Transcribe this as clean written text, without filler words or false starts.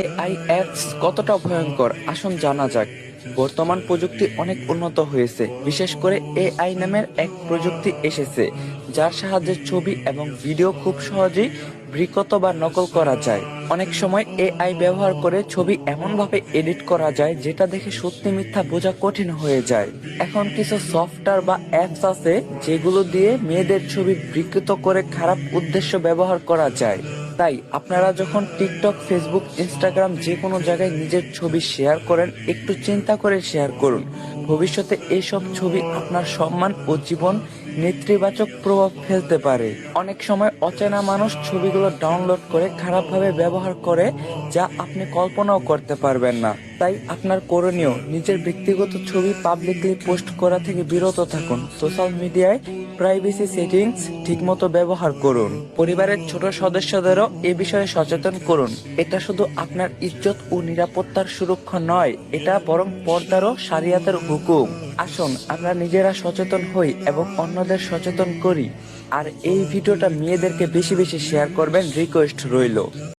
AI apps কতটা ভয়ঙ্কর আসুন জানা যাক। বর্তমান প্রযুক্তি অনেক উন্নত হয়েছে, বিশেষ করে এআই নামের এক প্রযুক্তি এসেছে যার সাহায্যে ছবি এবং ভিডিও খুব সহজেই বিকৃত বা নকল করা যায়। অনেক সময় এআই ব্যবহার করে ছবি এমনভাবে এডিট করা যায় যেটা দেখে সত্যি মিথ্যা বোঝা কঠিন হয়ে যায়। এখন কিছু সফটওয়্যার বা অ্যাপস আছে যেগুলো দিয়ে মেয়েদের ছবি বিকৃত করে খারাপ উদ্দেশ্য ব্যবহার করা যায়। তাই আপনারা যখন টিকটক, ফেসবুক, ইনস্টাগ্রাম যে কোনো জায়গায় নিজের ছবি শেয়ার করেন, একটু চিন্তা করে শেয়ার করুন। ভবিষ্যতে এইসব ছবি আপনার সম্মান ও জীবন নেতিবাচক প্রভাব ফেলতে পারে। অনেক সময় অচেনা মানুষ ছবিগুলো ডাউনলোড করে খারাপভাবে ব্যবহার করে, যা আপনি কল্পনাও করতে পারবেন না। তাই আপনার করণীয়, নিজের ব্যক্তিগত ছবি পাবলিকলি পোস্ট করা থেকে বিরত থাকুন। সোশ্যাল মিডিয়ায় প্রাইভেসি সেটিংস ঠিকমতো ব্যবহার করুন। পরিবারের ছোট সদস্যদেরও এ বিষয়ে সচেতন করুন। এটা শুধু আপনার ইজ্জত ও নিরাপত্তার সুরক্ষা নয়, এটা বরং পর্দারও শরিয়াতের হুকুম। আসুন আমরা নিজেরা সচেতন হই এবং অন্যদের সচেতন করি। আর এই ভিডিওটা মেয়েদেরকে বেশি বেশি শেয়ার করবেন, রিকোয়েস্ট রইল।